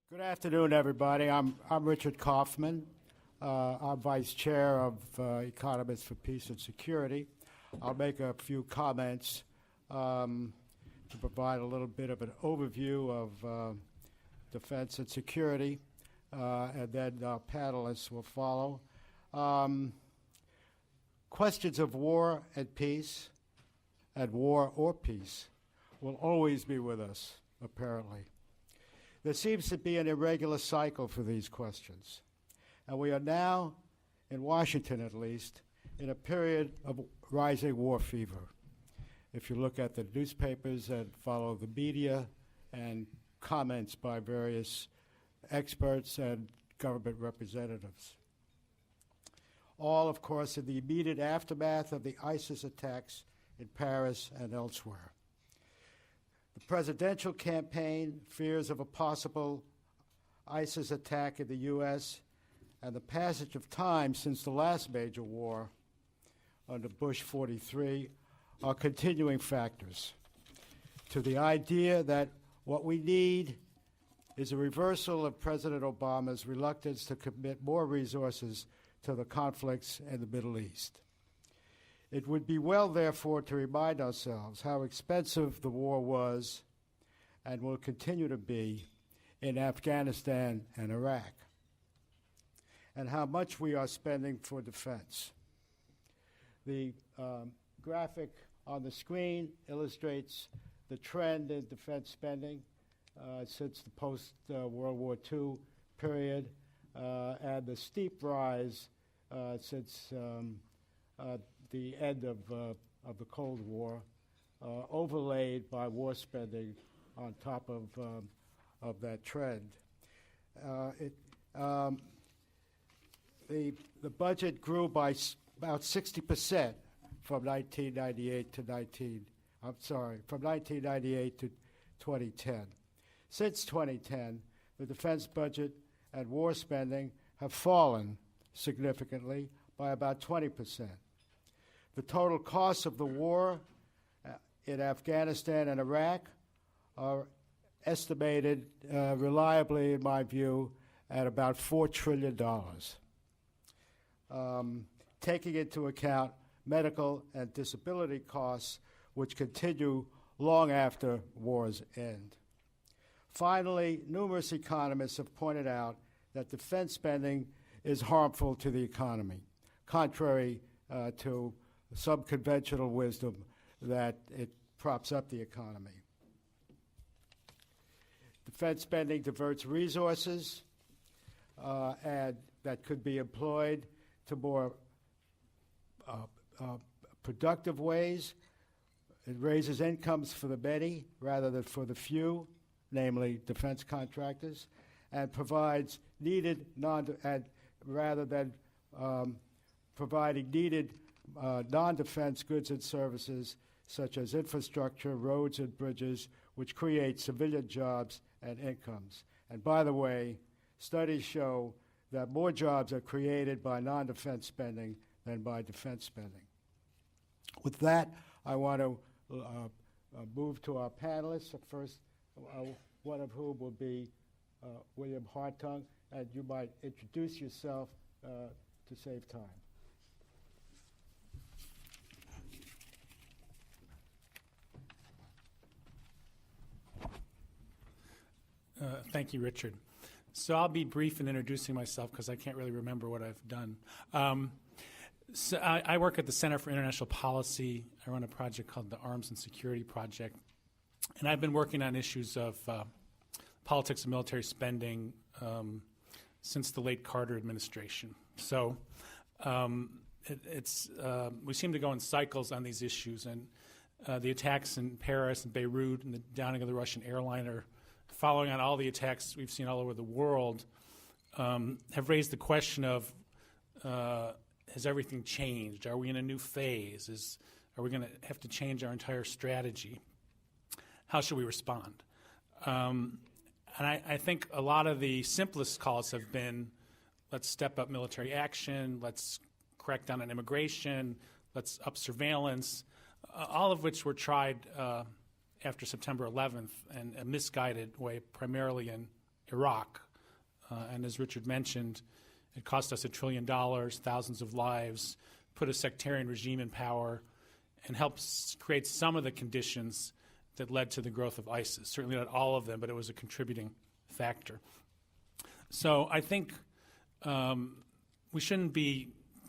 Good afternoon, everybody. I'm Richard Kaufman. I'm Vice Chair of Economists for Peace and Security. I'll make a few comments to provide a little bit of an overview of defense and security, and then our panelists will follow. Questions of war and peace, and war or peace, will always be with us, apparently. There seems to be an irregular cycle for these questions. And we are now, in Washington at least, in a period of rising war fever. If you look at the newspapers and follow the media and comments by various experts and government representatives. All, of course, in the immediate aftermath of the ISIS attacks in Paris and elsewhere. The presidential campaign, fears of a possible ISIS attack in the U.S., and the passage of time since the last major war under Bush 43 are continuing factors to the idea that what we need is a reversal of President Obama's reluctance to commit more resources to the conflicts in the Middle East. It would be well, therefore, to remind ourselves how expensive the war was and will continue to be in Afghanistan and Iraq, and how much we are spending for defense. The graphic on the screen illustrates the trend in defense spending since the post-World War II period, and the steep rise since the end of the Cold War, overlaid by war spending on top of that trend. The budget grew by about 60% from 1998 to 2010. Since 2010, the defense budget and war spending have fallen significantly by about 20%. The total costs of the war in Afghanistan and Iraq are estimated reliably, in my view, at about $4 trillion, taking into account medical and disability costs, which continue long after wars end. Finally, numerous economists have pointed out that defense spending is harmful to the economy, contrary to some conventional wisdom that it props up the economy. Defense spending diverts resources and that could be employed to more productive ways. It raises incomes for the many rather than for the few, namely defense contractors, and provides needed rather than providing needed non-defense goods and services such as infrastructure, roads and bridges, which create civilian jobs and incomes. And by the way, studies show that more jobs are created by non-defense spending than by defense spending. With that, I want to move to our panelists. First, one of whom will be William Hartung, and you might introduce yourself to save time. Thank you, Richard. So I'll be brief in introducing myself because I can't really remember what I've done. So I work at the Center for International Policy. I run a project called the Arms and Security Project. And I've been working on issues of politics and military spending since the late Carter administration. So we seem to go in cycles on these issues. And the attacks in Paris and Beirut and the downing of the Russian airliner, following on all the attacks we've seen all over the world, have raised the question of, has everything changed? Are we in a new phase? Are we going to have to change our entire strategy? How should we respond? And I think a lot of the simplest calls have been, let's step up military action, let's crack down on immigration, let's up surveillance, all of which were tried after September 11th in a misguided way, primarily in Iraq. And as Richard mentioned, it cost us $1 trillion, thousands of lives, put a sectarian regime in power, and helped create some of the conditions that led to the growth of ISIS. Certainly not all of them, but it was a contributing factor. So I think we shouldn't be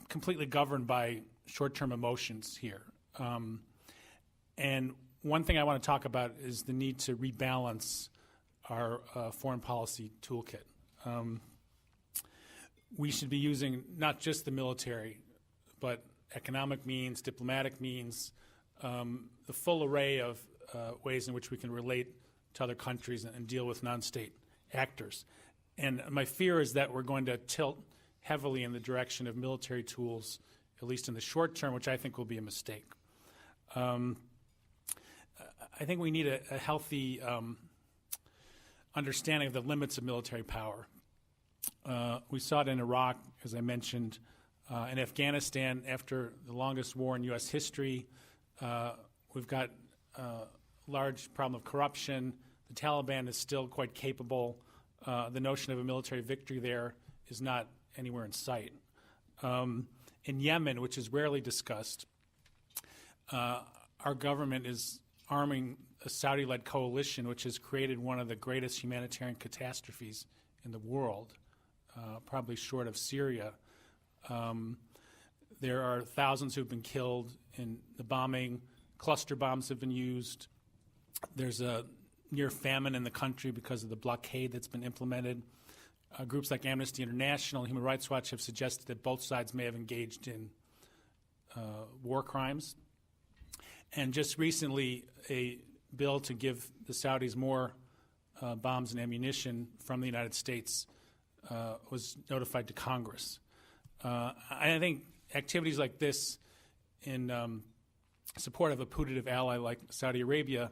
completely governed by short-term emotions here. And one thing I want to talk about is the need to rebalance our foreign policy toolkit. We should be using not just the military, but economic means, diplomatic means, the full array of ways in which we can relate to other countries and deal with non-state actors. And my fear is that we're going to tilt heavily in the direction of military tools, at least in the short term, which I think will be a mistake. I think we need a healthy understanding of the limits of military power. We saw it in Iraq, as I mentioned, in Afghanistan after the longest war in U.S. history. We've got a large problem of corruption. The Taliban is still quite capable. The notion of a military victory there is not anywhere in sight. In Yemen, which is rarely discussed, our government is arming a Saudi-led coalition which has created one of the greatest humanitarian catastrophes in the world, probably short of Syria. There are thousands who've been killed in the bombing. Cluster bombs have been used. There's a near famine in the country because of the blockade that's been implemented. Groups like Amnesty International and Human Rights Watch have suggested that both sides may have engaged in war crimes. And just recently, a bill to give the Saudis more bombs and ammunition from the United States was notified to Congress. I think activities like this in support of a putative ally like Saudi Arabia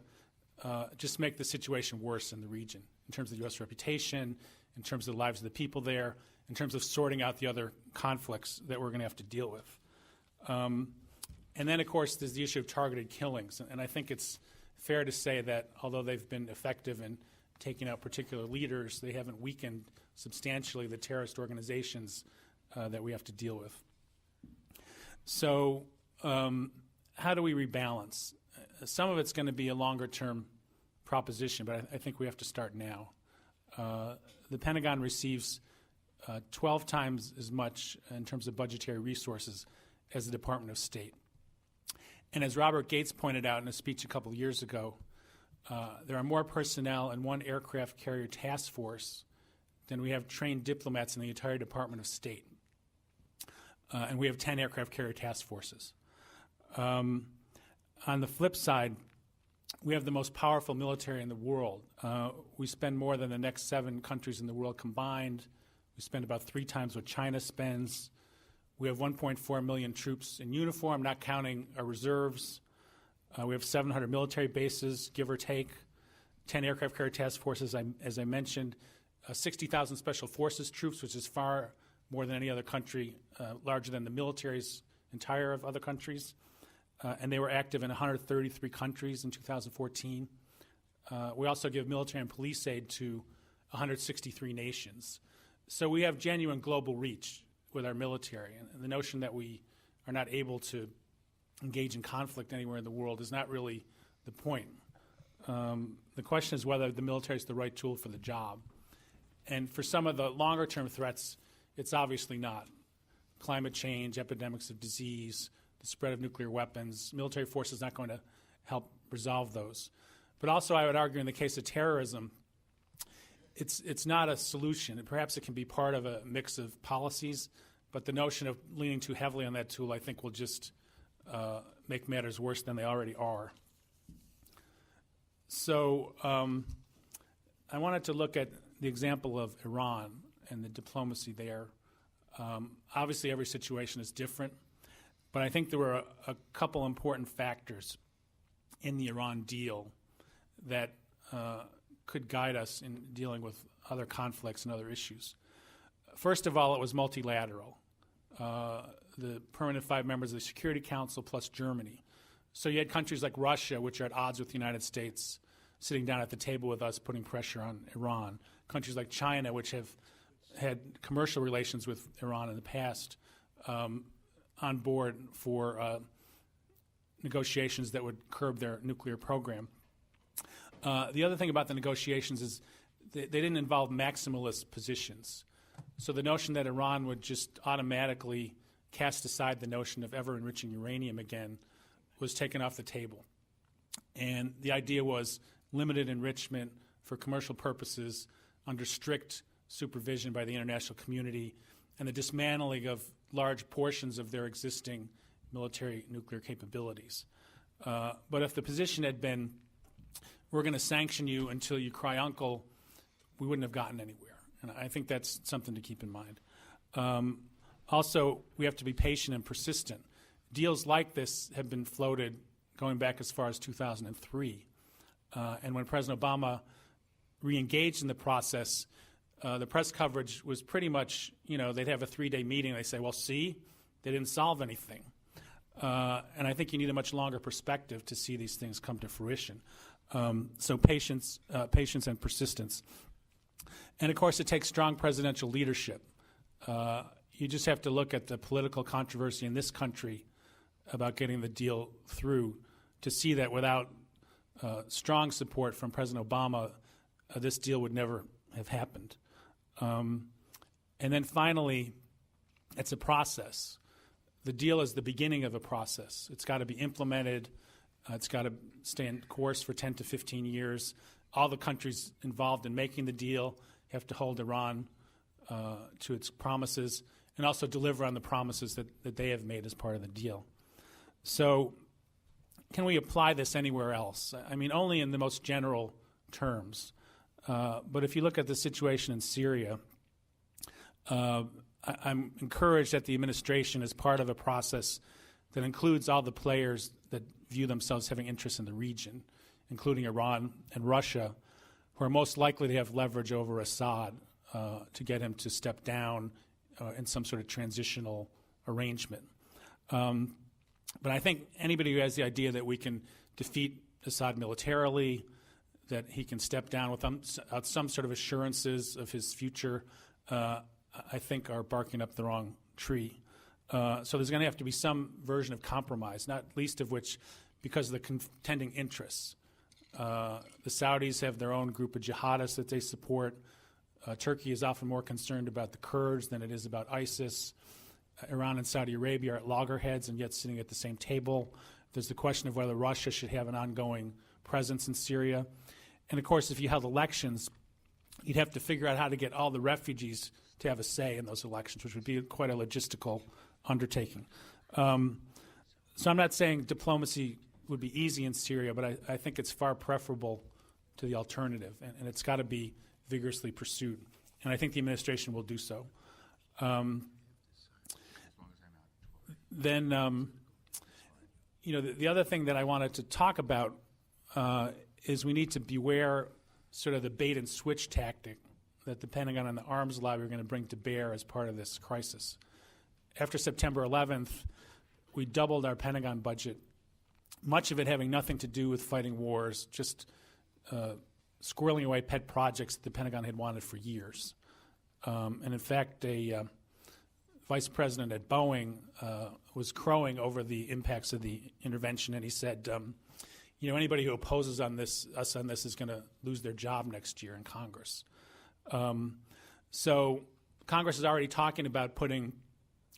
just make the situation worse in the region in terms of the U.S. reputation, in terms of the lives of the people there, in terms of sorting out the other conflicts that we're going to have to deal with. And then, of course, there's the issue of targeted killings. And I think it's fair to say that although they've been effective in taking out particular leaders, they haven't weakened substantially the terrorist organizations that we have to deal with. So how do we rebalance? Some of it's going to be a longer-term proposition, but I think we have to start now. The Pentagon receives 12 times as much in terms of budgetary resources as the Department of State. And as Robert Gates pointed out in a speech a couple of years ago, there are more personnel in one aircraft carrier task force than we have trained diplomats in the entire Department of State. And we have 10 aircraft carrier task forces. On the flip side, we have the most powerful military in the world. We spend more than the next 7 countries in the world combined. We spend about 3 times what China spends. We have 1.4 million troops in uniform, not counting our reserves. We have 700 military bases, give or take, 10 aircraft carrier task forces, as I mentioned, 60,000 special forces troops, which is far more than any other country, larger than the militaries entire of other countries. And they were active in 133 countries in 2014. We also give military and police aid to 163 nations. So we have genuine global reach with our military. And the notion that we are not able to engage in conflict anywhere in the world is not really the point. The question is whether the military is the right tool for the job. And for some of the longer-term threats, it's obviously not. Climate change, epidemics of disease, the spread of nuclear weapons, military force is not going to help resolve those. But also I would argue in the case of terrorism, it's not a solution. Perhaps it can be part of a mix of policies, but the notion of leaning too heavily on that tool I think will just make matters worse than they already are. So I wanted to look at the example of Iran and the diplomacy there. Obviously every situation is different, but I think there were a couple important factors in the Iran deal that could guide us in dealing with other conflicts and other issues. First of all, it was multilateral. The permanent 5 members of the Security Council plus Germany. So you had countries like Russia, which are at odds with the United States, sitting down at the table with us, putting pressure on Iran. countries like China, which have had commercial relations with Iran in the past, on board for negotiations that would curb their nuclear program. The other thing about the negotiations is they didn't involve maximalist positions. So the notion that Iran would just automatically cast aside the notion of ever enriching uranium again was taken off the table. And the idea was limited enrichment for commercial purposes under strict supervision by the international community and the dismantling of large portions of their existing military nuclear capabilities. But if the position had been, we're going to sanction you until you cry uncle, we wouldn't have gotten anywhere. And I think that's something to keep in mind. Also, we have to be patient and persistent. Deals like this have been floated going back as far as 2003. And when President Obama re-engaged in the process, the press coverage was pretty much, they'd have a 3-day meeting. They say, well, see, they didn't solve anything. And I think you need a much longer perspective to see these things come to fruition. So patience and persistence. And, of course, it takes strong presidential leadership. You just have to look at the political controversy in this country about getting the deal through to see that without strong support from President Obama, this deal would never have happened. And then finally, it's a process. The deal is the beginning of a process. It's got to be implemented. It's got to stay in course for 10 to 15 years. All the countries involved in making the deal have to hold Iran to its promises and also deliver on the promises that they have made as part of the deal. So can we apply this anywhere else? I mean, only in the most general terms. But if you look at the situation in Syria, I'm encouraged that the administration is part of a process that includes all the players that view themselves having interests in the region, including Iran and Russia, who are most likely to have leverage over Assad to get him to step down in some sort of transitional arrangement. But I think anybody who has the idea that we can defeat Assad militarily, that he can step down without some sort of assurances of his future, I think are barking up the wrong tree. So there's going to have to be some version of compromise, not least of which because of the contending interests. The Saudis have their own group of jihadists that they support. Turkey is often more concerned about the Kurds than it is about ISIS. Iran and Saudi Arabia are at loggerheads and yet sitting at the same table. There's the question of whether Russia should have an ongoing presence in Syria. And, of course, if you held elections, you'd have to figure out how to get all the refugees to have a say in those elections, which would be quite a logistical undertaking. So I'm not saying diplomacy would be easy in Syria, but I think it's far preferable to the alternative, and it's got to be vigorously pursued. And I think the administration will do so. Then, the other thing that I wanted to talk about is we need to beware sort of the bait and switch tactic that the Pentagon and the arms lobby are going to bring to bear as part of this crisis. After September 11th, we doubled our Pentagon budget, much of it having nothing to do with fighting wars, just squirreling away pet projects that the Pentagon had wanted for years. And in fact, a vice president at Boeing was crowing over the impacts of the intervention, and he said, anybody who opposes us on this is going to lose their job next year in Congress. So Congress is already talking about putting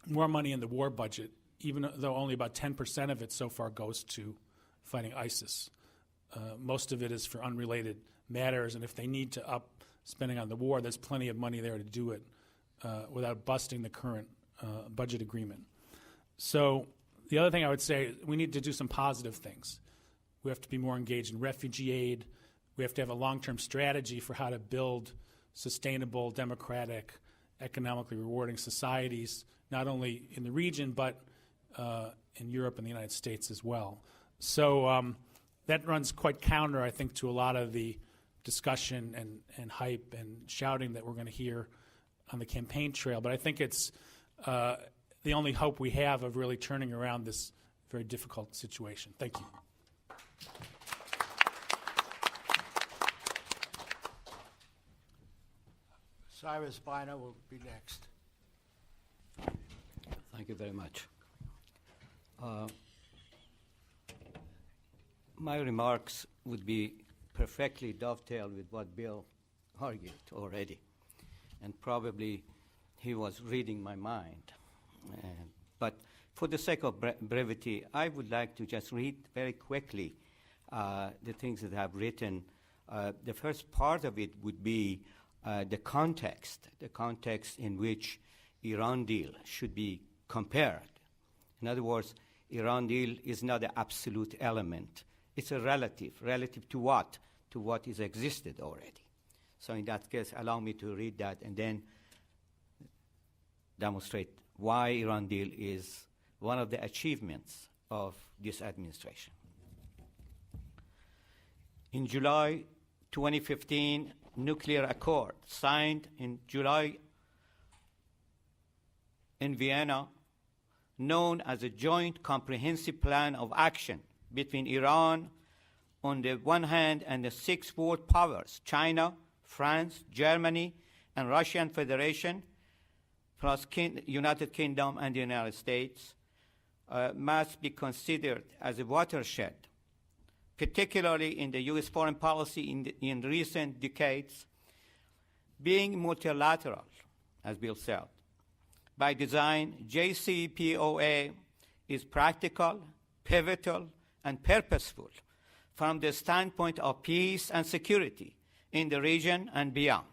more money in the war budget, even though only about 10% of it so far goes to fighting ISIS. Most of it is for unrelated matters, and if they need to up spending on the war, there's plenty of money there to do it without busting the current budget agreement. So the other thing I would say, we need to do some positive things. We have to be more engaged in refugee aid. We have to have a long-term strategy for how to build sustainable, democratic, economically rewarding societies, not only in the region, but in Europe and the United States as well. So that runs quite counter, I think, to a lot of the discussion and hype and shouting that we're going to hear on the campaign trail. But I think it's the only hope we have of really turning around this very difficult situation. Thank you. Cyrus Biner will be next. Thank you very much. My remarks would be perfectly dovetailed with what Bill argued already, and probably he was reading my mind. But for the sake of brevity, I would like to just read very quickly the things that I've written. The first part of it would be the context in which Iran deal should be compared. In other words, Iran deal is not an absolute element. It's a relative to what? To what is existed already. So in that case, allow me to read that and then demonstrate why Iran deal is one of the achievements of this administration. In July 2015, nuclear accord signed in July in Vienna, known as a Joint Comprehensive Plan of Action between Iran on the one hand and the 6 world powers, China, France, Germany, and Russian Federation, plus United Kingdom and the United States, must be considered as a watershed, particularly in the U.S. foreign policy in recent decades, being multilateral, as Bill said. By design, JCPOA is practical, pivotal, and purposeful from the standpoint of peace and security in the region and beyond.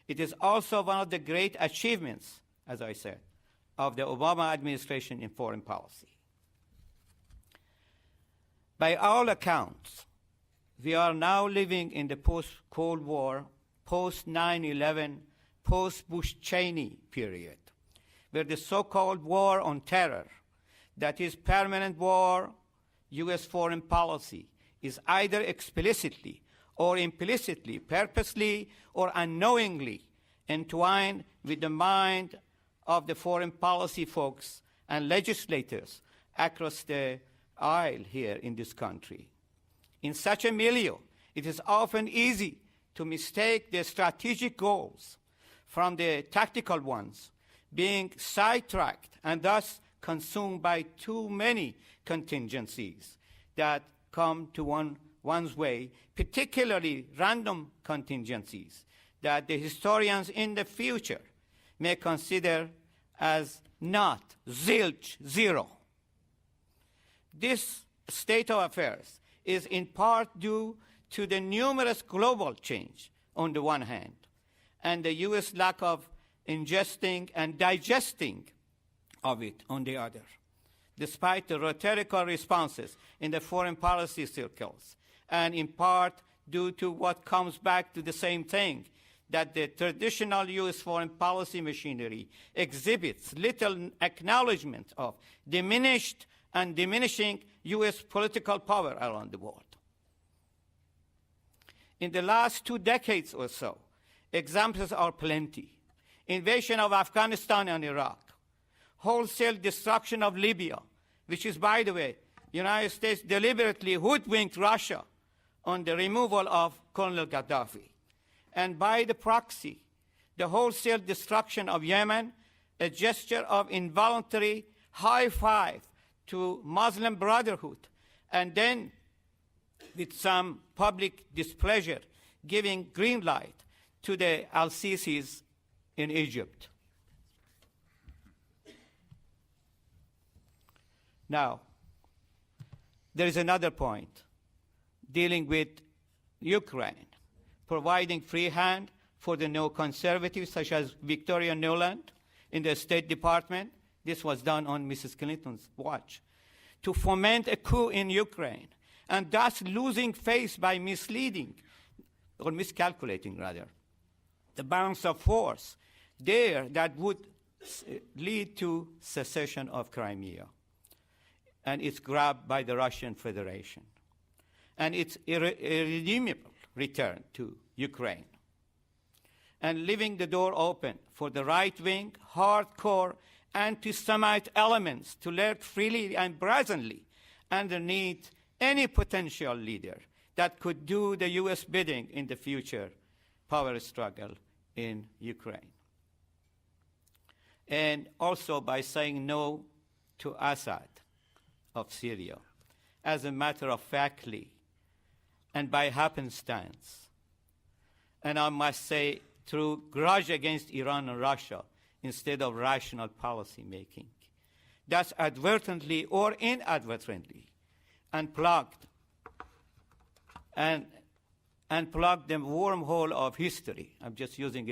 It is also one of the great achievements, as I said, of the Obama administration in foreign policy. By all accounts, we are now living in the post-Cold War, post-9/11, post-Bush-Cheney period, where the so-called war on terror, that is permanent war, U.S. foreign policy, is either explicitly or implicitly, purposely or unknowingly entwined with the mind of the foreign policy folks and legislators across the aisle here in this country. In such a milieu, it is often easy to mistake the strategic goals from the tactical ones, being sidetracked and thus consumed by too many contingencies that come to one's way, particularly random contingencies that the historians in the future may consider as not zilch zero. This state of affairs is in part due to the numerous global change on the one hand, and the U.S. lack of ingesting and digesting of it on the other, despite the rhetorical responses in the foreign policy circles, and in part due to what comes back to the same thing, that the traditional U.S. foreign policy machinery exhibits little acknowledgement of diminished and diminishing U.S. political power around the world. In the last 2 decades or so, examples are plenty. Invasion of Afghanistan and Iraq, wholesale destruction of Libya, which is, by the way, United States deliberately hoodwinked Russia on the removal of Colonel Gaddafi, and by the proxy, the wholesale destruction of Yemen, a gesture of involuntary high five to Muslim Brotherhood, and then with some public displeasure, giving green light to the al-Sisis in Egypt. Now, there is another point dealing with Ukraine, providing free hand for the neoconservatives such as Victoria Nuland in the State Department. This was done on Mrs. Clinton's watch, to foment a coup in Ukraine, and thus losing face by misleading, or miscalculating rather, the balance of force there that would lead to secession of Crimea and its grab by the Russian Federation and its irredeemable return to Ukraine, and leaving the door open for the right-wing, hardcore, anti-Semite elements to lurk freely and brazenly underneath any potential leader that could do the U.S. bidding in the future power struggle in Ukraine. And also by saying no to Assad of Syria, as a matter of factly and by happenstance. And I must say, through grudge against Iran and Russia instead of rational policy making. That's advertently or inadvertently unplugged the wormhole of history. I'm just using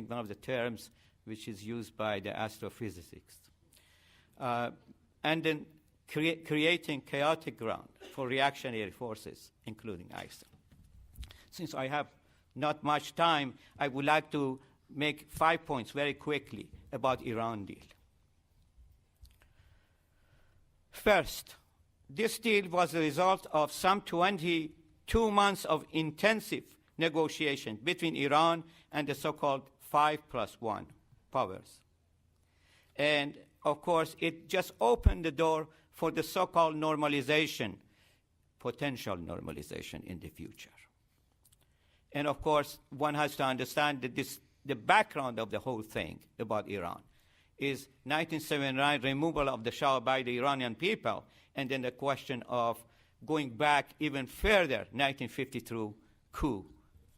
one of the terms which is used by the astrophysicists. And then creating chaotic ground for reactionary forces, including ISIL. Since I have not much time, I would like to make 5 points very quickly about Iran deal. First, this deal was the result of some 22 months of intensive negotiation between Iran and the so-called 5+1 powers. And of course, it just opened the door for the so-called normalization, potential normalization in the future. And of course, one has to understand that the background of the whole thing about Iran is 1979 removal of the Shah by the Iranian people, and then the question of going back even further, 1952 coup,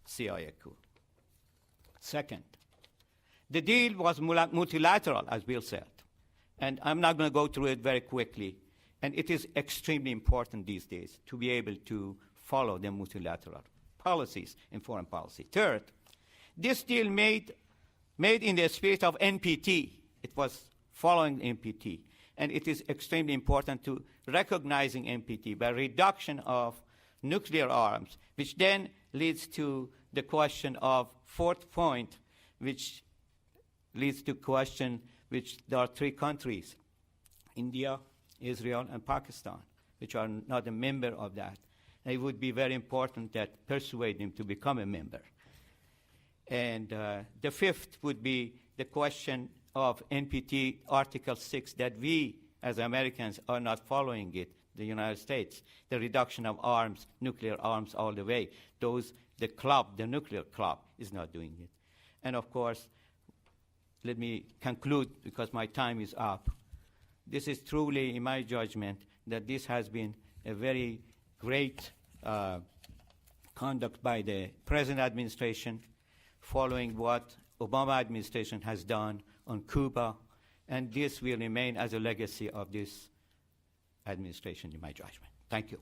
CIA coup. Second, the deal was multilateral, as Bill said, and I'm not going to go through it very quickly, and it is extremely important these days to be able to follow the multilateral policies in foreign policy. Third, this deal made in the spirit of NPT. It was following NPT. And it is extremely important to recognizing NPT by reduction of nuclear arms, which then leads to the question of fourth point, which leads to question which there are 3 countries, India, Israel, and Pakistan, which are not a member of that. And it would be very important that persuade them to become a member. And the fifth would be the question of NPT Article 6, that we, as Americans, are not following it, the United States, the reduction of arms, nuclear arms all the way. The nuclear club, is not doing it. And of course, let me conclude, because my time is up. This is truly, in my judgment, that this has been a very great conduct by the present administration, following what Obama administration has done on Cuba, and this will remain as a legacy of this administration, in my judgment. Thank you.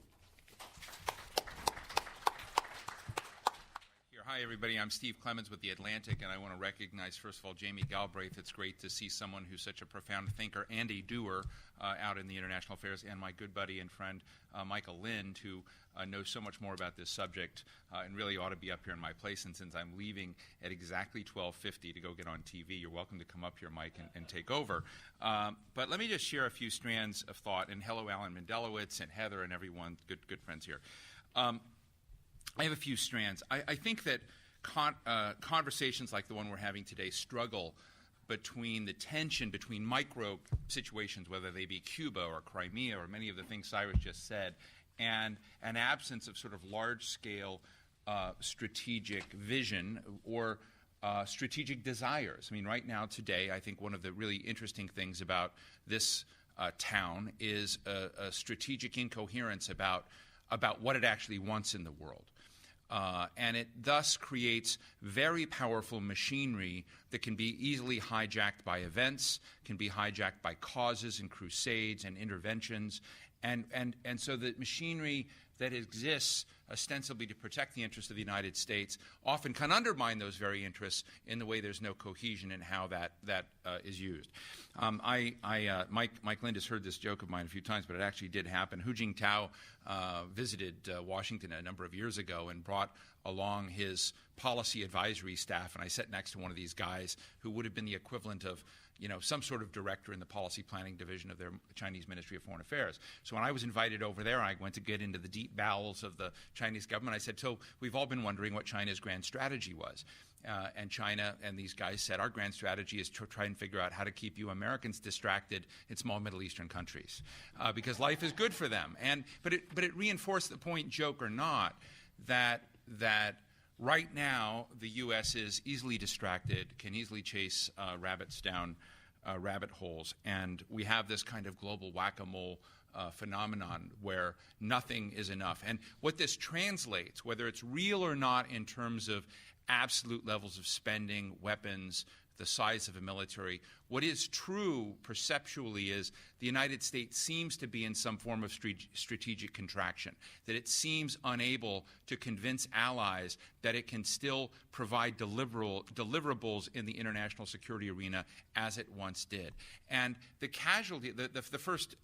Hi, everybody. I'm Steve Clemens with The Atlantic, and I want to recognize, first of all, Jamie Galbraith. It's great to see someone who's such a profound thinker and a doer out in the international affairs, and my good buddy and friend, Michael Lind, who knows so much more about this subject and really ought to be up here in my place. And since I'm leaving at exactly 12:50 to go get on TV, you're welcome to come up here, Mike, and take over. But let me just share a few strands of thought. And hello, Alan Mendelowitz and Heather and everyone, good friends here. I have a few strands. I think that conversations like the one we're having today struggle between the tension between micro situations, whether they be Cuba or Crimea or many of the things Cyrus just said, and an absence of sort of large-scale strategic vision or strategic desires. I mean, right now, today, I think one of the really interesting things about this town is a strategic incoherence about what it actually wants in the world. And it thus creates very powerful machinery that can be easily hijacked by events, can be hijacked by causes and crusades and interventions. And so the machinery that exists ostensibly to protect the interests of the United States often can undermine those very interests in the way there's no cohesion in how that is used. Mike Lind has heard this joke of mine a few times, but it actually did happen. Hu Jintao visited Washington a number of years ago and brought along his policy advisory staff, and I sat next to one of these guys who would have been the equivalent of some sort of director in the policy planning division of their Chinese Ministry of Foreign Affairs. So when I was invited over there, I went to get into the deep bowels of the Chinese government. I said, so we've all been wondering what China's grand strategy was. And China and these guys said, our grand strategy is to try and figure out how to keep you Americans distracted in small Middle Eastern countries, because life is good for them. But it reinforced the point, joke or not, that right now, the U.S. is easily distracted, can easily chase rabbits down rabbit holes, and we have this kind of global whack-a-mole phenomenon where nothing is enough. And what this translates, whether it's real or not in terms of absolute levels of spending, weapons, the size of a military, what is true perceptually is the United States seems to be in some form of strategic contraction, that it seems unable to convince allies that it can still provide deliverables in the international security arena as it once did. And the first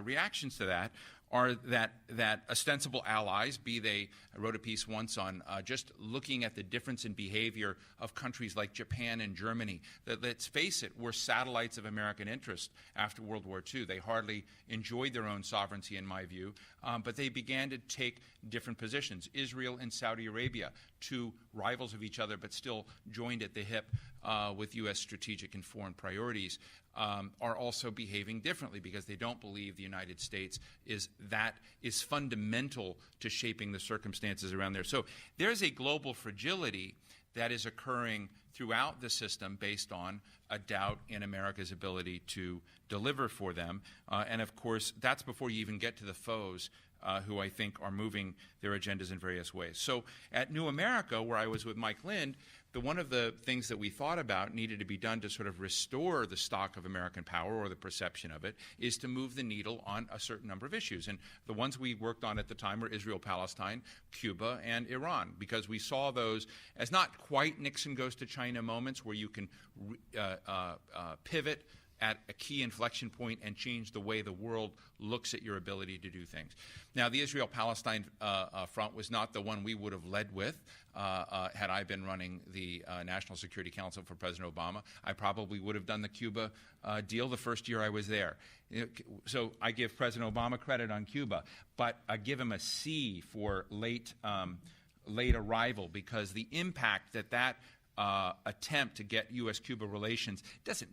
reactions to that are that ostensible allies, be they, I wrote a piece once on just looking at the difference in behavior of countries like Japan and Germany, that, let's face it, were satellites of American interest after World War II. They hardly enjoyed their own sovereignty, in my view, but they began to take different positions. Israel and Saudi Arabia, two rivals of each other, but still joined at the hip with U.S. strategic and foreign priorities, are also behaving differently because they don't believe the United States is fundamental to shaping the circumstances around there. So there's a global fragility that is occurring throughout the system based on a doubt in America's ability to deliver for them. And of course, that's before you even get to the foes who I think are moving their agendas in various ways. So at New America, where I was with Mike Lind, one of the things that we thought about needed to be done to sort of restore the stock of American power, or the perception of it, is to move the needle on a certain number of issues. And the ones we worked on at the time were Israel-Palestine, Cuba, and Iran, because we saw those as not quite Nixon goes to China moments where you can pivot at a key inflection point and change the way the world looks at your ability to do things. Now, the Israel-Palestine front was not the one we would have led with had I been running the National Security Council for President Obama. I probably would have done the Cuba deal the first year I was there. So I give President Obama credit on Cuba, but I give him a C for late arrival, because the impact that attempt to get U.S.-Cuba relations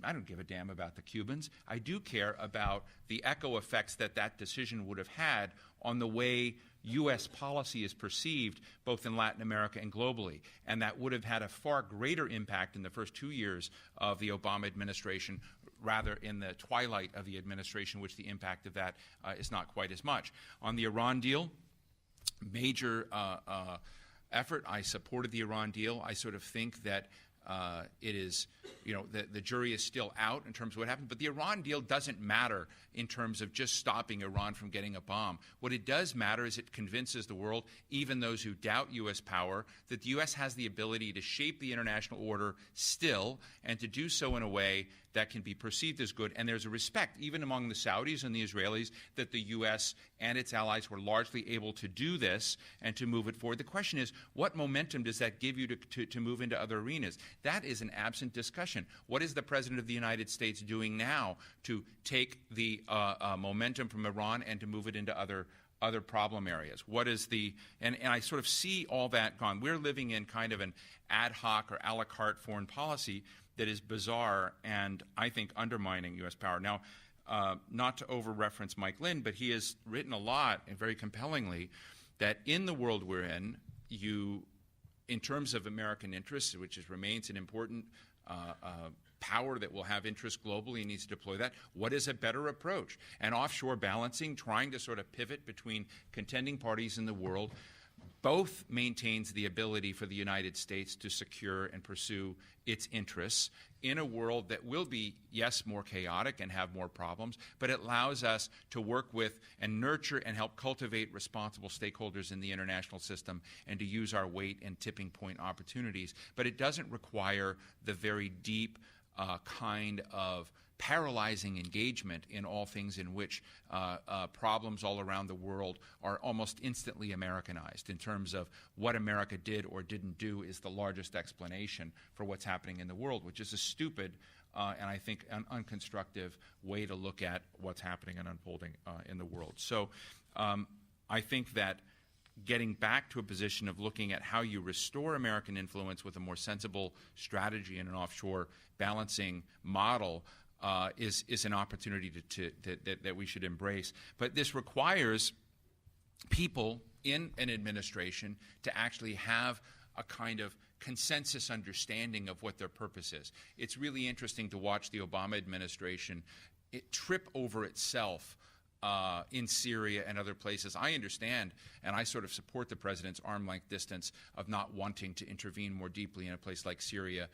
I don't give a damn about the Cubans. I do care about the echo effects that decision would have had on the way U.S. policy is perceived both in Latin America and globally. And that would have had a far greater impact in the first 2 years of the Obama administration, rather in the twilight of the administration, which the impact of that is not quite as much. On the Iran deal, major effort. I supported the Iran deal. I sort of think that it is, the jury is still out in terms of what happened. But the Iran deal doesn't matter in terms of just stopping Iran from getting a bomb. What it does matter is it convinces the world, even those who doubt U.S. power, that the U.S. has the ability to shape the international order still, and to do so in a way that can be perceived as good. And there's a respect, even among the Saudis and the Israelis, that the U.S. and its allies were largely able to do this and to move it forward. The question is, what momentum does that give you to move into other arenas? That is an absent discussion. What is the President of the United States doing now to take the momentum from Iran and to move it into other problem areas? What is and I sort of see all that gone. We're living in kind of an ad hoc or a la carte foreign policy that is bizarre and, I think, undermining U.S. power. Now, not to over-reference Mike Lind, but he has written a lot, and very compellingly, that in the world we're in, in terms of American interests, which remains an important power that will have interest globally and needs to deploy that, what is a better approach? And offshore balancing, trying to sort of pivot between contending parties in the world, both maintains the ability for the United States to secure and pursue its interests in a world that will be, yes, more chaotic and have more problems, but it allows us to work with and nurture and help cultivate responsible stakeholders in the international system and to use our weight and tipping point opportunities. But it doesn't require the very deep kind of paralyzing engagement in all things in which problems all around the world are almost instantly Americanized in terms of what America did or didn't do is the largest explanation for what's happening in the world, which is a stupid and I think an unconstructive way to look at what's happening and unfolding in the world. So I think that getting back to a position of looking at how you restore American influence with a more sensible strategy and an offshore balancing model is an opportunity that we should embrace. But this requires people in an administration to actually have a kind of consensus understanding of what their purpose is. It's really interesting to watch the Obama administration trip over itself in Syria and other places. I understand, and I sort of support the president's arm-length distance of not wanting to intervene more deeply in a place like Syria,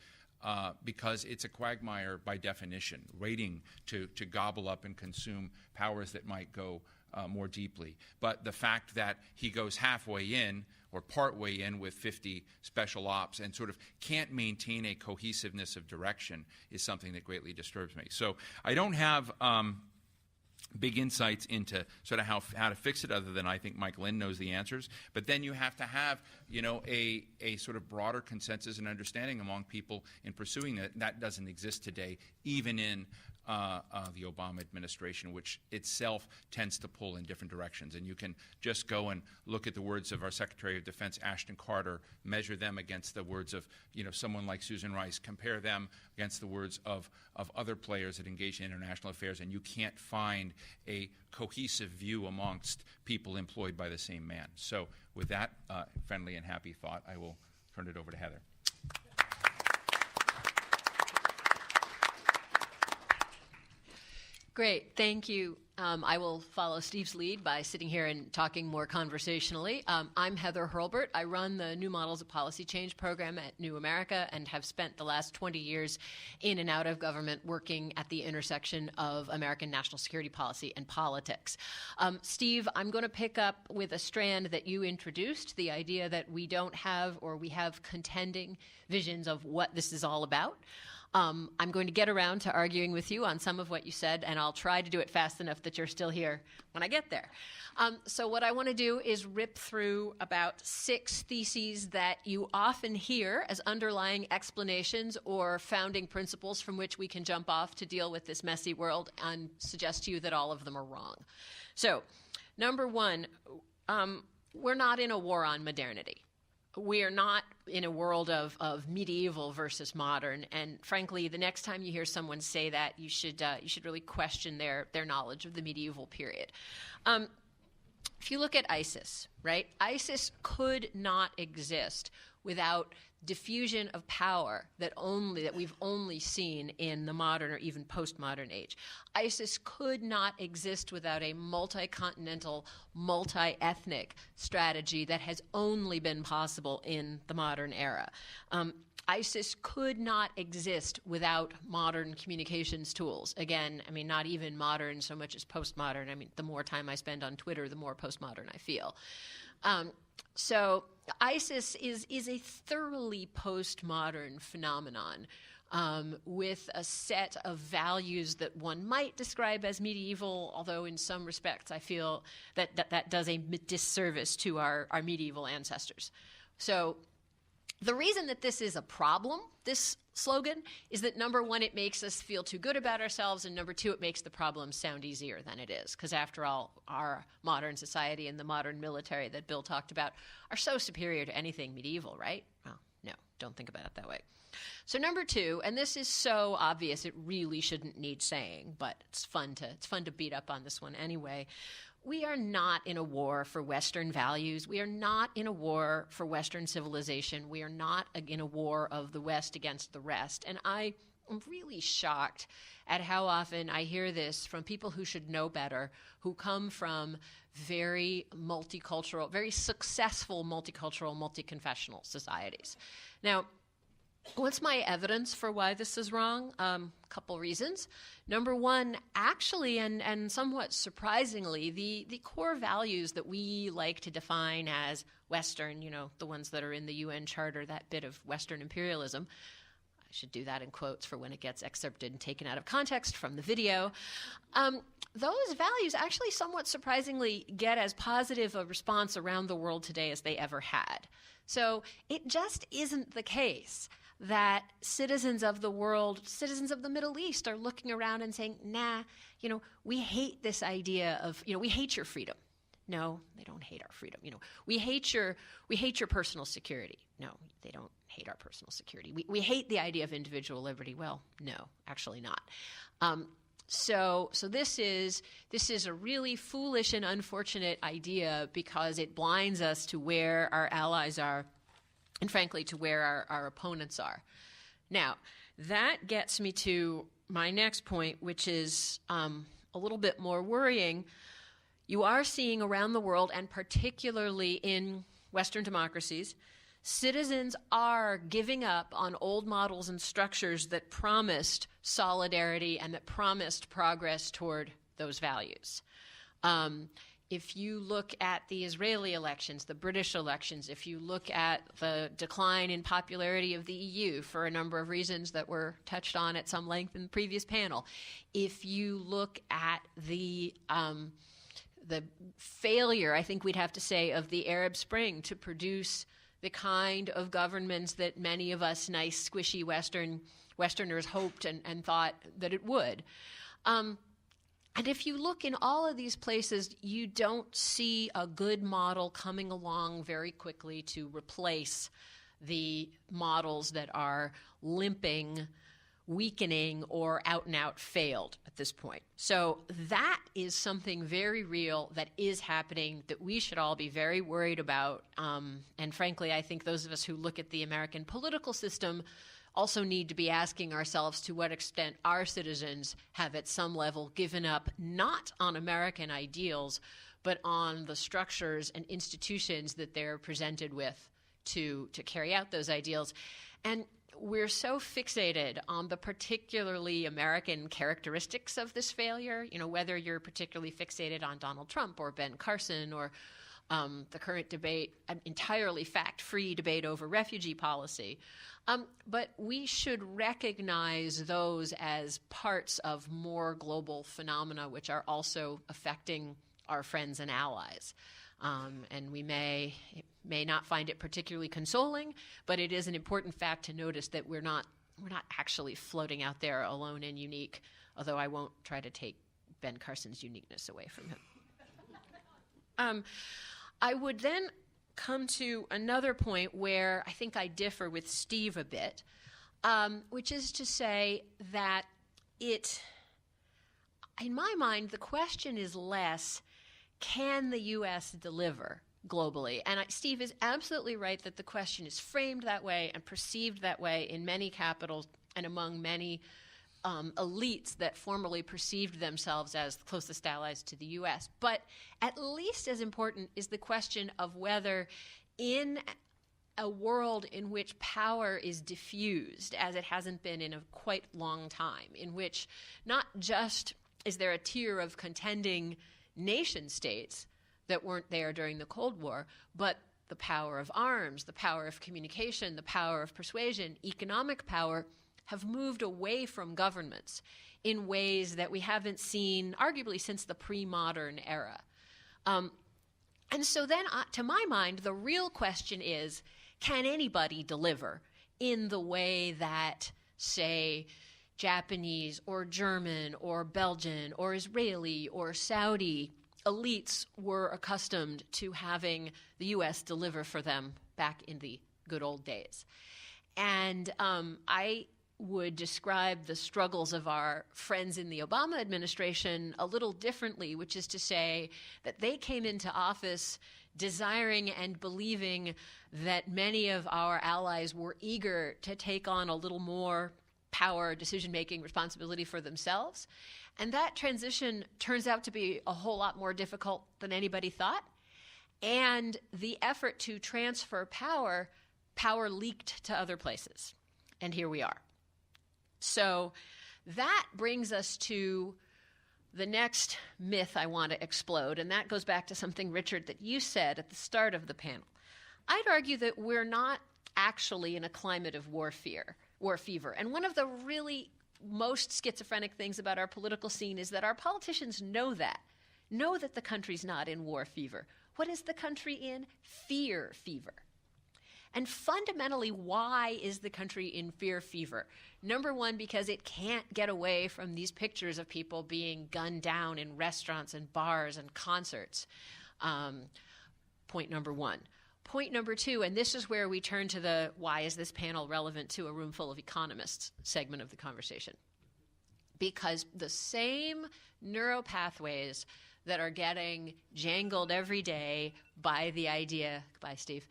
because it's a quagmire by definition, waiting to gobble up and consume powers that might go more deeply. But the fact that he goes halfway in or partway in with 50 special ops and sort of can't maintain a cohesiveness of direction is something that greatly disturbs me. So I don't have big insights into sort of how to fix it, other than I think Mike Lynn knows the answers. But then you have to have, a sort of broader consensus and understanding among people in pursuing that. That doesn't exist today, even in the Obama administration, which itself tends to pull in different directions. And you can just go and look at the words of our Secretary of Defense, Ashton Carter, measure them against the words of, someone like Susan Rice, compare them against the words of other players that engage in international affairs, and you can't find a cohesive view amongst people employed by the same man. So with that friendly and happy thought, I will turn it over to Heather. Great, thank you. I will follow Steve's lead by sitting here and talking more conversationally. I'm Heather Hurlbert. I run the New Models of Policy Change program at New America and have spent the last 20 years in and out of government working at the intersection of American national security policy and politics. Steve, I'm going to pick up with a strand that you introduced, the idea that we don't have, or we have contending visions of what this is all about. I'm going to get around to arguing with you on some of what you said, and I'll try to do it fast enough that you're still here when I get there. So what I want to do is rip through about 6 theses that you often hear as underlying explanations or founding principles from which we can jump off to deal with this messy world, and suggest to you that all of them are wrong. So, number 1, we're not in a war on modernity. We are not in a world of medieval versus modern, and frankly, the next time you hear someone say that, you should really question their knowledge of the medieval period. If you look at ISIS, right? ISIS could not exist without diffusion of power that we've only seen in the modern or even postmodern age. ISIS could not exist without a multi-continental, multi-ethnic strategy that has only been possible in the modern era. ISIS could not exist without modern communications tools. Again, I mean, not even modern so much as postmodern. I mean, the more time I spend on Twitter, the more postmodern I feel. So ISIS is a thoroughly postmodern phenomenon with a set of values that one might describe as medieval, although in some respects I feel that does a disservice to our medieval ancestors. So the reason that this is a problem, this slogan, is that number 1, it makes us feel too good about ourselves, and number 2, it makes the problem sound easier than it is. Because after all, our modern society and the modern military that Bill talked about are so superior to anything medieval, right? Well, no, don't think about it that way. So number 2, and this is so obvious it really shouldn't need saying, but it's fun to beat up on this one anyway. We are not in a war for Western values. We are not in a war for Western civilization. We are not in a war of the West against the rest. And I am really shocked at how often I hear this from people who should know better, who come from very multicultural, very successful multicultural, multi-confessional societies. Now, what's my evidence for why this is wrong? Couple reasons. Number 1, actually, and somewhat surprisingly, the core values that we like to define as Western, the ones that are in the UN Charter, that bit of Western imperialism, I should do that in quotes for when it gets excerpted and taken out of context from the video. Those values actually somewhat surprisingly get as positive a response around the world today as they ever had. So it just isn't the case that citizens of the world, citizens of the Middle East are looking around and saying, nah, we hate this idea of, we hate your freedom. No, they don't hate our freedom. We hate your personal security. No, they don't hate our personal security. We hate the idea of individual liberty. Well, no, actually not. So this is a really foolish and unfortunate idea because it blinds us to where our allies are and frankly, to where our opponents are. Now, that gets me to my next point, which is a little bit more worrying. You are seeing around the world, and particularly in Western democracies, citizens are giving up on old models and structures that promised solidarity and that promised progress toward those values. If you look at the Israeli elections, the British elections, if you look at the decline in popularity of the EU for a number of reasons that were touched on at some length in the previous panel, if you look at the failure, I think we'd have to say, of the Arab Spring to produce the kind of governments that many of us nice, squishy Westerners hoped and thought that it would. And if you look in all of these places, you don't see a good model coming along very quickly to replace the models that are limping, weakening, or out and out failed at this point. So that is something very real that is happening that we should all be very worried about. And frankly, I think those of us who look at the American political system also need to be asking ourselves to what extent our citizens have at some level given up not on American ideals, but on the structures and institutions that they're presented with to carry out those ideals. And we're so fixated on the particularly American characteristics of this failure, whether you're particularly fixated on Donald Trump or Ben Carson or the current debate, an entirely fact-free debate over refugee policy. But we should recognize those as parts of more global phenomena which are also affecting our friends and allies. And we may not find it particularly consoling, but it is an important fact to notice that we're not actually floating out there alone and unique, although I won't try to take Ben Carson's uniqueness away from him. I would then come to another point where I think I differ with Steve a bit, which is to say that in my mind, the question is less, can the U.S. deliver globally? And Steve is absolutely right that the question is framed that way and perceived that way in many capitals and among many elites that formerly perceived themselves as the closest allies to the U.S. But at least as important is the question of whether in a world in which power is diffused, as it hasn't been in a quite long time, in which not just is there a tier of contending nation states that weren't there during the Cold War, but the power of arms, the power of communication, the power of persuasion, economic power have moved away from governments in ways that we haven't seen arguably since the pre-modern era. And so then, to my mind, the real question is, can anybody deliver in the way that, say, Japanese or German or Belgian or Israeli or Saudi elites were accustomed to having the U.S. deliver for them back in the good old days? And I would describe the struggles of our friends in the Obama administration a little differently, which is to say that they came into office desiring and believing that many of our allies were eager to take on a little more power, decision-making responsibility for themselves. And that transition turns out to be a whole lot more difficult than anybody thought. And the effort to transfer power leaked to other places. And here we are. So that brings us to the next myth I want to explode, and that goes back to something, Richard, that you said at the start of the panel. I'd argue that we're not actually in a climate of war fever. And one of the really most schizophrenic things about our political scene is that our politicians know that the country's not in war fever. What is the country in? Fear fever. And fundamentally, why is the country in fear fever? Number one, because it can't get away from these pictures of people being gunned down in restaurants and bars and concerts. Point number one. Point number two, and this is where we turn to the why is this panel relevant to a room full of economists segment of the conversation. Because the same neuropathways that are getting jangled every day by the idea, goodbye, Steve,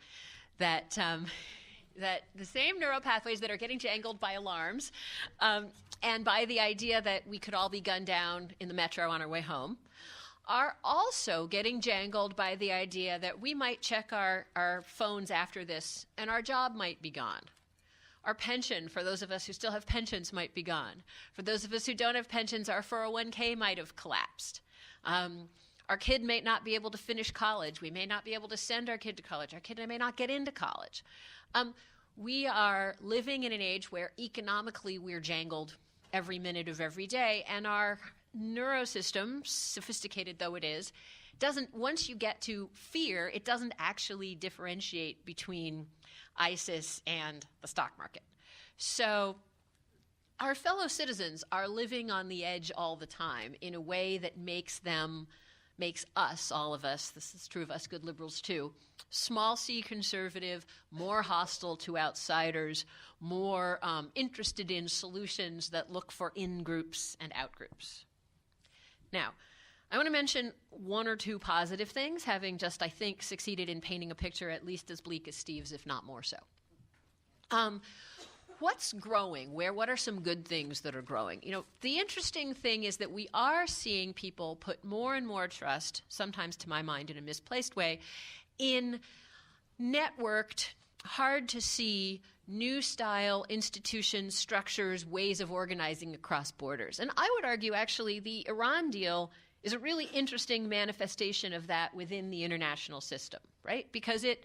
that that the same neural pathways that are getting jangled by alarms and by the idea that we could all be gunned down in the metro on our way home are also getting jangled by the idea that we might check our phones after this and our job might be gone. Our pension, for those of us who still have pensions, might be gone. For those of us who don't have pensions, our 401k might have collapsed. Our kid may not be able to finish college. We may not be able to send our kid to college. Our kid may not get into college. We are living in an age where economically we're jangled every minute of every day, and our neurosystem, sophisticated though it is, doesn't, once you get to fear, it doesn't actually differentiate between ISIS and the stock market. So our fellow citizens are living on the edge all the time in a way that makes us, all of us, this is true of us good liberals too, small c conservative, more hostile to outsiders, more interested in solutions that look for in-groups and out-groups. Now, I want to mention one or two positive things, having just, I think, succeeded in painting a picture at least as bleak as Steve's, if not more so. What's growing? What are some good things that are growing? You know, the interesting thing is that we are seeing people put more and more trust, sometimes to my mind in a misplaced way, in networked, hard to see, new style institutions, structures, ways of organizing across borders. And I would argue, actually, the Iran deal is a really interesting manifestation of that within the international system, right? Because it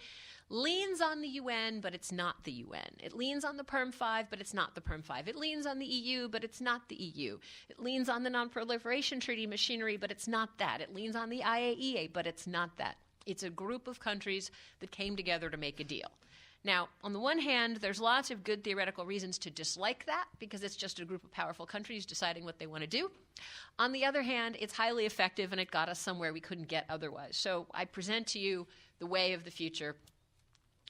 leans on the UN, but it's not the UN. It leans on the PERM 5, but it's not the PERM 5. It leans on the EU, but it's not the EU. It leans on the Non-Proliferation Treaty machinery, but it's not that. It leans on the IAEA, but it's not that. It's a group of countries that came together to make a deal. Now, on the one hand, there's lots of good theoretical reasons to dislike that because it's just a group of powerful countries deciding what they want to do. On the other hand, it's highly effective and it got us somewhere we couldn't get otherwise. So I present to you the way of the future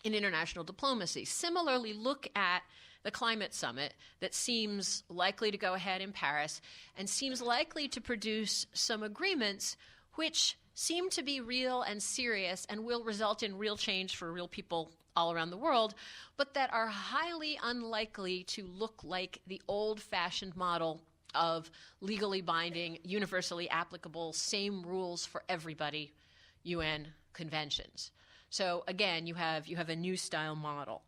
in international diplomacy. Similarly, look at the climate summit that seems likely to go ahead in Paris and seems likely to produce some agreements which seem to be real and serious and will result in real change for real people all around the world, but that are highly unlikely to look like the old-fashioned model of legally binding, universally applicable, same rules for everybody UN conventions. So again, you have a new style model.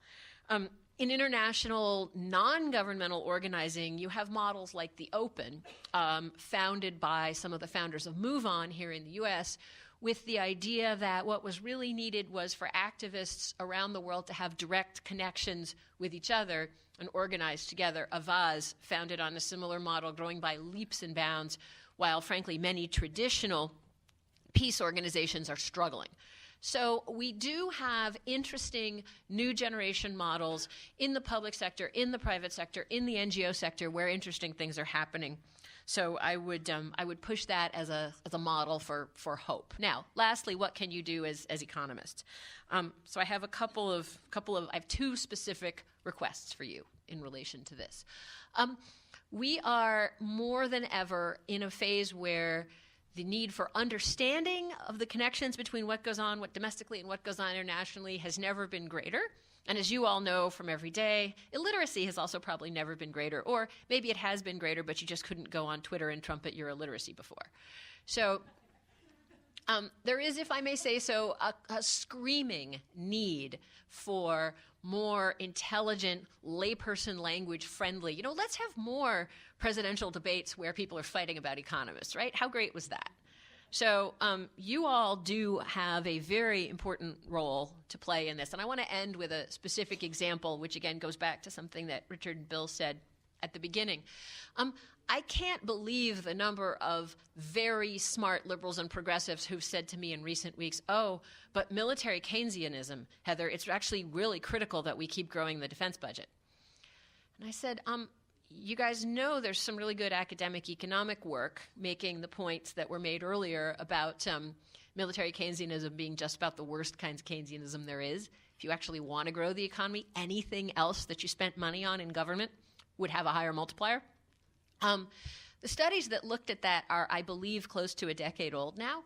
In international non-governmental organizing, you have models like the Open, founded by some of the founders of MoveOn here in the US, with the idea that what was really needed was for activists around the world to have direct connections with each other and organize together. Avaaz, founded on a similar model, growing by leaps and bounds, while frankly many traditional peace organizations are struggling. So we do have interesting new generation models in the public sector, in the private sector, in the NGO sector where interesting things are happening. So I would push that as a model for hope. Now, lastly, what can you do as economists? So I have I have two specific requests for you in relation to this. We are more than ever in a phase where the need for understanding of the connections between what goes on, what domestically and what goes on internationally has never been greater. And as you all know from every day, illiteracy has also probably never been greater, or maybe it has been greater, but you just couldn't go on Twitter and trumpet your illiteracy before. So there is, if I may say so, a screaming need for more intelligent, layperson language friendly. You know, let's have more presidential debates where people are fighting about economists, right? How great was that? So you all do have a very important role to play in this. And I want to end with a specific example, which again goes back to something that Richard and Bill said at the beginning. I can't believe the number of very smart liberals and progressives who've said to me in recent weeks, oh, but military Keynesianism, Heather, it's actually really critical that we keep growing the defense budget. And I said, you guys know there's some really good academic economic work making the points that were made earlier about military Keynesianism being just about the worst kinds of Keynesianism there is. If you actually want to grow the economy, anything else that you spent money on in government would have a higher multiplier. The studies that looked at that are, I believe, close to a decade old now.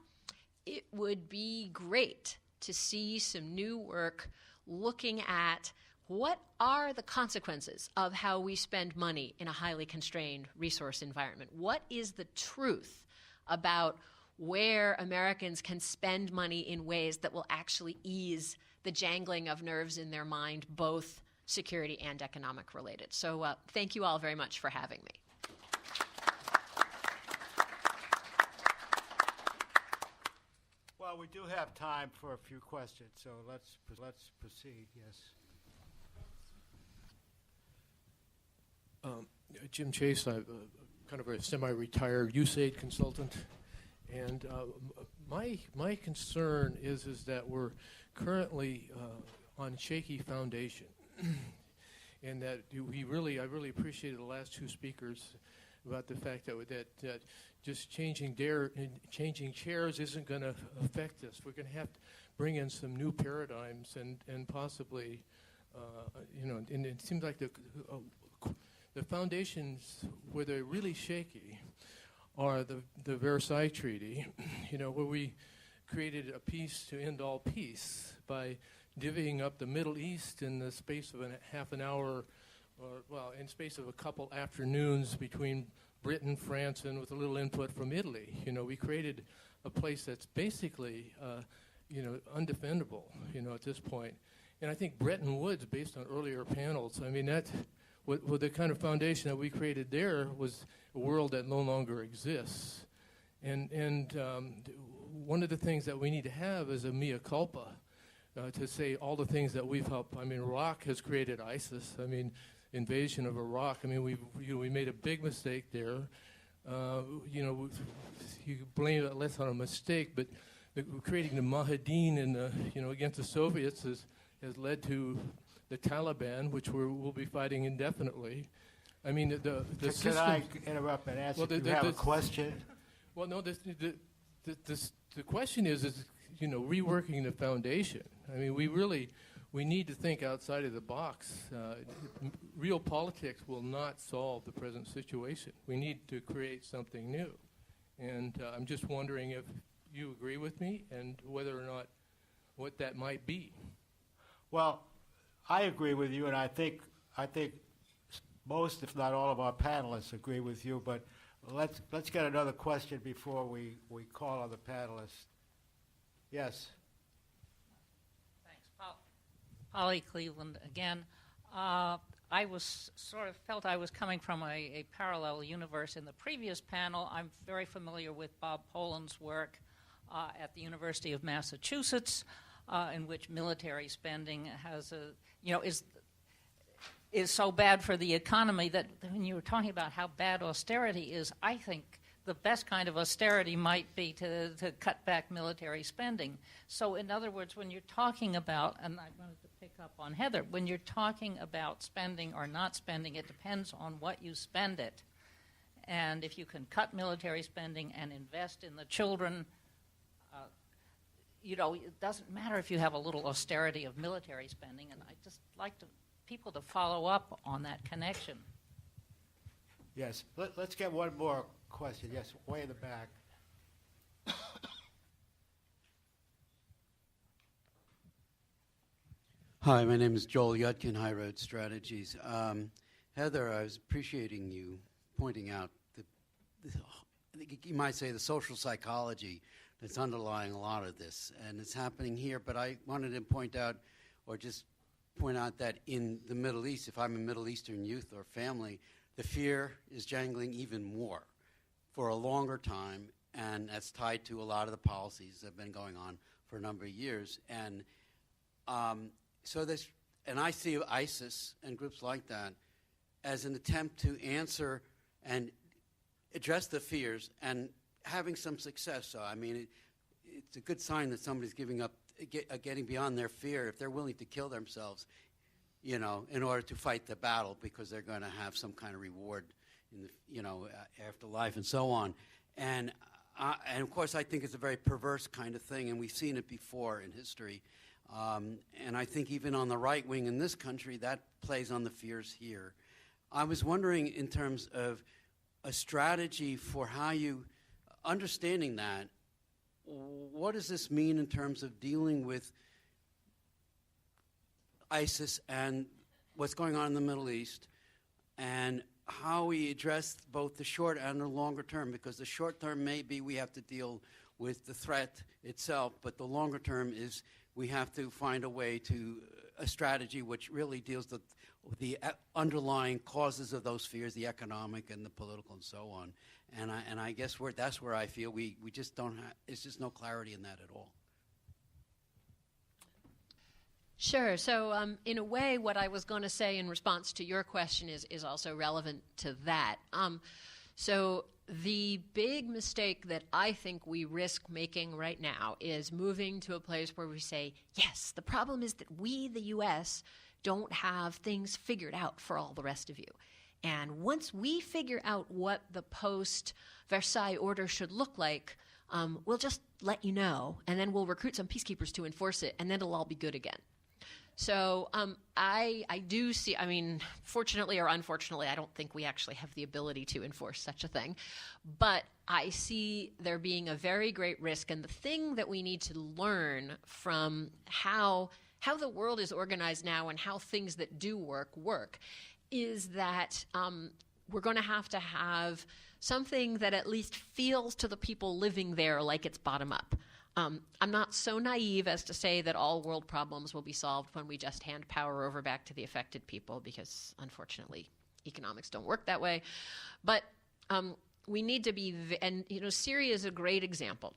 It would be great to see some new work looking at what are the consequences of how we spend money in a highly constrained resource environment? What is the truth about where Americans can spend money in ways that will actually ease the jangling of nerves in their mind, both security and economic related? So thank you all very much for having me. Well, we do have time for a few questions, so let's proceed. Yes. Jim Chase, I'm kind of a semi-retired USAID consultant, and my concern is that we're currently on shaky foundation, and that I really appreciated the last two speakers about the fact that just changing chairs isn't going to affect us. We're going to have to bring in some new paradigms and possibly, and it seems like the foundations where they're really shaky are the Versailles Treaty, where we created a peace to end all peace by divvying up the Middle East in the space of half an hour, in space of a couple afternoons between Britain, France, and with a little input from Italy. We created a place that's basically, undefendable, at this point. And I think Bretton Woods, based on earlier panels, with the kind of foundation that we created there was a world that no longer exists. And one of the things that we need to have is a mea culpa to say all the things that we've helped. Iraq has created ISIS. Invasion of Iraq. We made a big mistake there. You blame it less on a mistake, but creating the Mujahideen against the Soviets has led to the Taliban, which we'll be fighting indefinitely. The Can I interrupt and ask if you have a question? Well, no. The question is reworking the foundation. We need to think outside of the box. Real politics will not solve the present situation. We need to create something new. And I'm just wondering if you agree with me and whether or not what that might be. Well, I agree with you, and I think most, if not all, of our panelists agree with you. But let's get another question before we call on the panelists. Yes. Polly Cleveland again. I was felt I was coming from a parallel universe in the previous panel. I'm very familiar with Bob Poland's work at the University of Massachusetts, in which military spending is so bad for the economy that when you were talking about how bad austerity is, I think the best kind of austerity might be to cut back military spending. So in other words, when you're talking about, and I wanted to pick up on Heather, when you're talking about spending or not spending, it depends on what you spend it. And if you can cut military spending and invest in the children, it doesn't matter if you have a little austerity of military spending, and I just like people to follow up on that connection. Yes. Let's get one more question. Yes, way in the back. Hi, my name is Joel Yudkin, High Road Strategies. Heather, I was appreciating you pointing out I think you might say the social psychology that's underlying a lot of this, and it's happening here, but I wanted to point out that in the Middle East, if I'm a Middle Eastern youth or family, the fear is jangling even more for a longer time, and that's tied to a lot of the policies that have been going on for a number of years. And and I see ISIS and groups like that as an attempt to answer and address the fears and having some success. So, it's a good sign that somebody's getting beyond their fear if they're willing to kill themselves, in order to fight the battle because they're going to have some kind of reward in the, afterlife and so on. And of course, I think it's a very perverse kind of thing, and we've seen it before in history. And I think even on the right wing in this country, that plays on the fears here. I was wondering, in terms of a strategy for how you, understanding that, what does this mean in terms of dealing with ISIS and what's going on in the Middle East and how we address both the short and the longer term, because the short term maybe we have to deal with the threat itself, but the longer term is we have to find a way to a strategy which really deals with the underlying causes of those fears, the economic and the political and so on. And I guess that's where I feel we just don't have, it's just no clarity in that at all. Sure. So, in a way, what I was going to say in response to your question is also relevant to that. So, the big mistake that I think we risk making right now is moving to a place where we say, yes, the problem is that we, the U.S., don't have things figured out for all the rest of you. And once we figure out what the post-Versailles order should look like, we'll just let you know, and then we'll recruit some peacekeepers to enforce it, and then it'll all be good again. So I do see, I mean, fortunately or unfortunately, I don't think we actually have the ability to enforce such a thing. But I see there being a very great risk. And the thing that we need to learn from how the world is organized now and how things that do work is that we're going to have something that at least feels to the people living there like it's bottom up. I'm not so naive as to say that all world problems will be solved when we just hand power over back to the affected people, because unfortunately economics don't work that way. But we need to be, and Syria is a great example,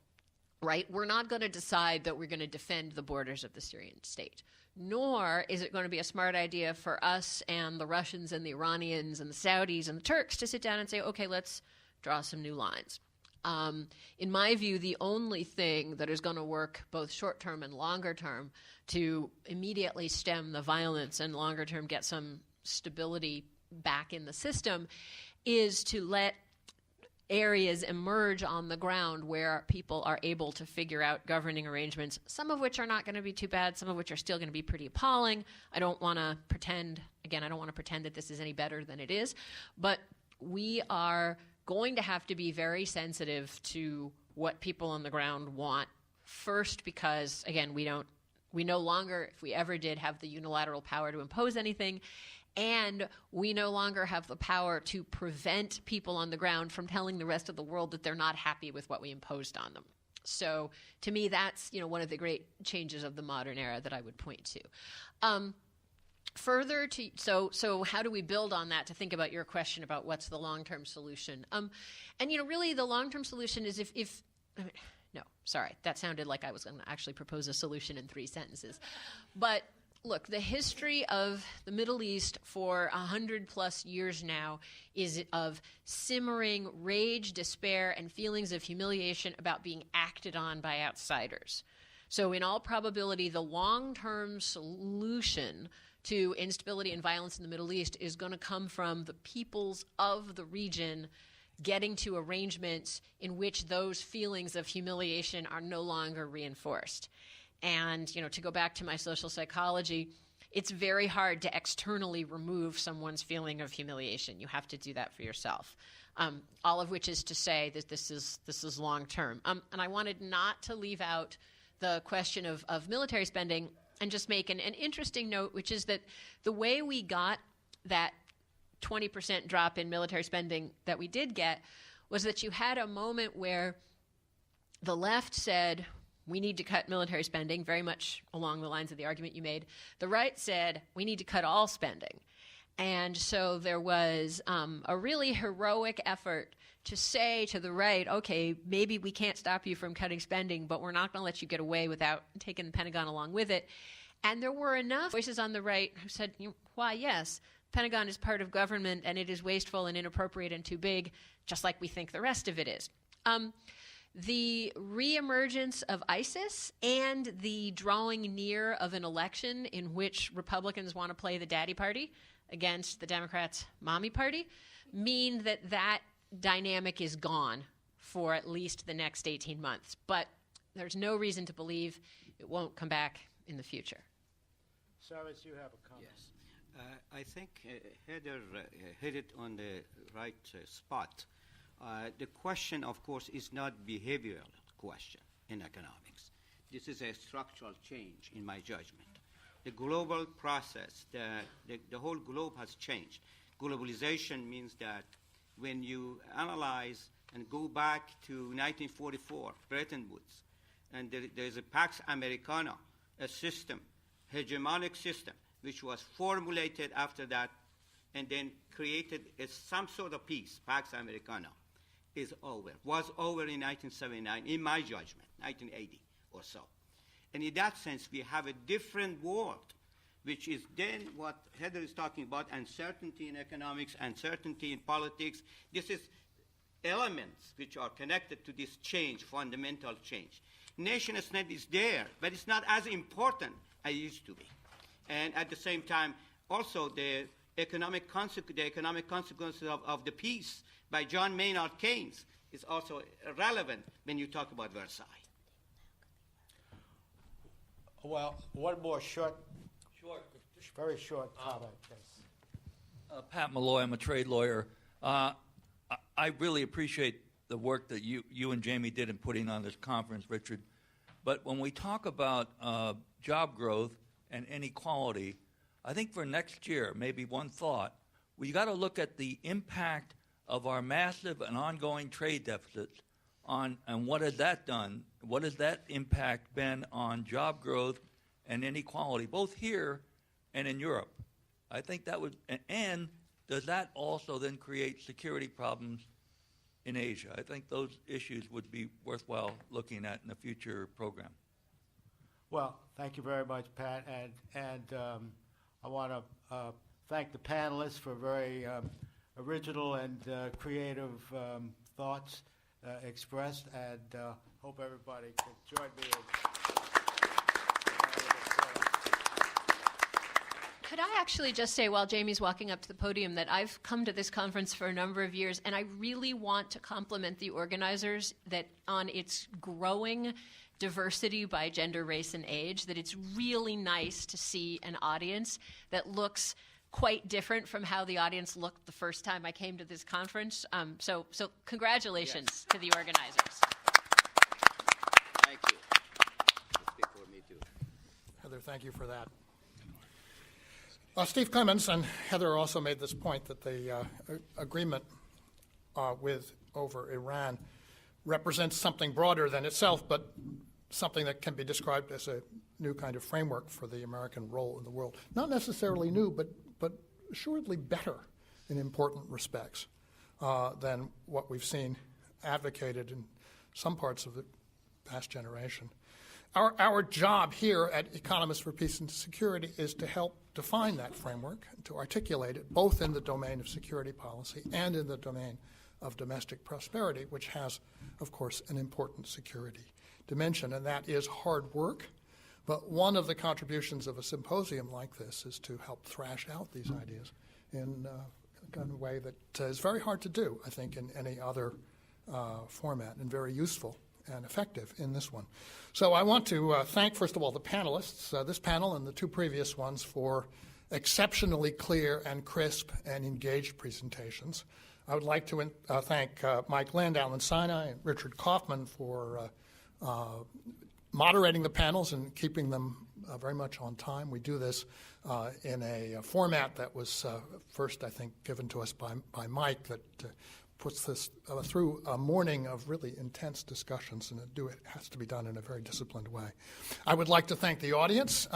right? We're not going to decide that we're going to defend the borders of the Syrian state, nor is it going to be a smart idea for us and the Russians and the Iranians and the Saudis and the Turks to sit down and say, okay, let's draw some new lines. In my view, the only thing that is going to work both short-term and longer-term to immediately stem the violence and longer-term get some stability back in the system is to let areas emerge on the ground where people are able to figure out governing arrangements, some of which are not going to be too bad, some of which are still going to be pretty appalling. I don't want to pretend that this is any better than it is, but we are going to have to be very sensitive to what people on the ground want. First, because, again, we no longer, if we ever did, have the unilateral power to impose anything, and we no longer have the power to prevent people on the ground from telling the rest of the world that they're not happy with what we imposed on them. So, to me, that's one of the great changes of the modern era that I would point to. Further to so how do we build on that to think about your question about what's the long-term solution? And really the long-term solution is that sounded like I was going to actually propose a solution in 3 sentences. But look, the history of the Middle East for 100+ years now is of simmering rage, despair, and feelings of humiliation about being acted on by outsiders. So in all probability, the long-term solution to instability and violence in the Middle East is going to come from the peoples of the region getting to arrangements in which those feelings of humiliation are no longer reinforced. And, to go back to my social psychology, it's very hard to externally remove someone's feeling of humiliation. You have to do that for yourself. All of which is to say that this is long term. And I wanted not to leave out the question of military spending and just make an interesting note, which is that the way we got that 20% drop in military spending that we did get was that you had a moment where the left said, we need to cut military spending, very much along the lines of the argument you made. The right said, we need to cut all spending. And so there was a really heroic effort to say to the right, okay, maybe we can't stop you from cutting spending, but we're not going to let you get away without taking the Pentagon along with it. And there were enough voices on the right who said, why, yes, Pentagon is part of government and it is wasteful and inappropriate and too big, just like we think the rest of it is. The reemergence of ISIS and the drawing near of an election in which Republicans want to play the daddy party against the Democrats' mommy party mean that dynamic is gone for at least the next 18 months. But there's no reason to believe it won't come back in the future. Cyrus, you have a comment. Yes. I think Heather hit it on the right spot. The question, of course, is not behavioral question in economics. This is a structural change, in my judgment. the global process, the whole globe has changed. Globalization means that when you analyze and go back to 1944, Bretton Woods, and there's a Pax Americana, a system, hegemonic system, which was formulated after that and then created as some sort of peace, Pax Americana, was over in 1979, in my judgment, 1980 or so. And in that sense, we have a different world, which is then what Heather is talking about, uncertainty in economics, uncertainty in politics. This is elements which are connected to this change, fundamental change. Nation-state is there, but it's not as important as it used to be. And at the same time, also the economic consequences of the peace by John Maynard Keynes is also relevant when you talk about Versailles. Well, one more very short comment, please. Pat Malloy, I'm a trade lawyer. I really appreciate the work that you and Jamie did in putting on this conference, Richard. But when we talk about job growth and inequality, I think for next year, maybe one thought, we got to look at the impact of our massive and ongoing trade deficits on, and what has that done? What has that impact been on job growth and inequality, both here and in Europe? I think that would, and does that also then create security problems in Asia? I think those issues would be worthwhile looking at in a future program. Well, thank you very much, Pat, and I want to thank the panelists for very original and creative thoughts expressed, and hope everybody can join me in. Could I actually just say, while Jamie's walking up to the podium, that I've come to this conference for a number of years, and I really want to compliment the organizers that on its growing diversity by gender, race, and age, that it's really nice to see an audience that looks quite different from how the audience looked the first time I came to this conference. So congratulations to the organizers. Thank you. Speak for me too. Heather, thank you for that. Steve Clemens and Heather also made this point that the agreement over Iran represents something broader than itself, but something that can be described as a new kind of framework for the American role in the world. Not necessarily new, but assuredly better in important respects than what we've seen advocated in some parts of the past generation. Our job here at Economists for Peace and Security is to help define that framework, to articulate it both in the domain of security policy and in the domain of domestic prosperity, which has, of course, an important security dimension, and that is hard work. But one of the contributions of a symposium like this is to help thrash out these ideas in a kind of way that is very hard to do, I think, in any other format, and very useful and effective in this one. So I want to thank, first of all, the panelists, this panel and the two previous ones, for exceptionally clear and crisp and engaged presentations. I would like to thank Mike Lind, Alan Sinai, and Richard Kaufman for moderating the panels and keeping them very much on time. We do this in a format that was first, I think, given to us by Mike, that puts this through a morning of really intense discussions, and it has to be done in a very disciplined way. I would like to thank the audience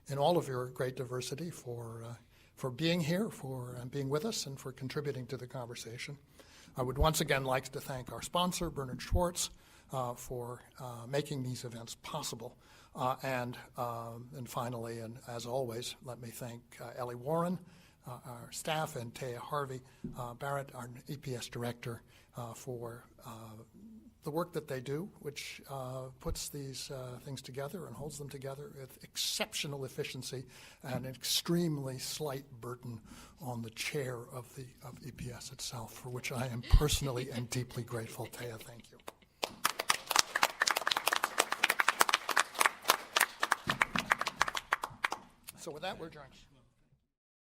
in all of your great diversity for being here, for being with us, and for contributing to the conversation. I would once again like to thank our sponsor, Bernard Schwartz, for making these events possible. And finally, and as always, let me thank Ellie Warren, our staff, and Taya Harvey Barrett, our EPS director, for the work that they do, which puts these things together and holds them together with exceptional efficiency and an extremely slight burden on the chair of EPS itself, for which I am personally and deeply grateful. Taya, thank you. So with that, we're adjourned.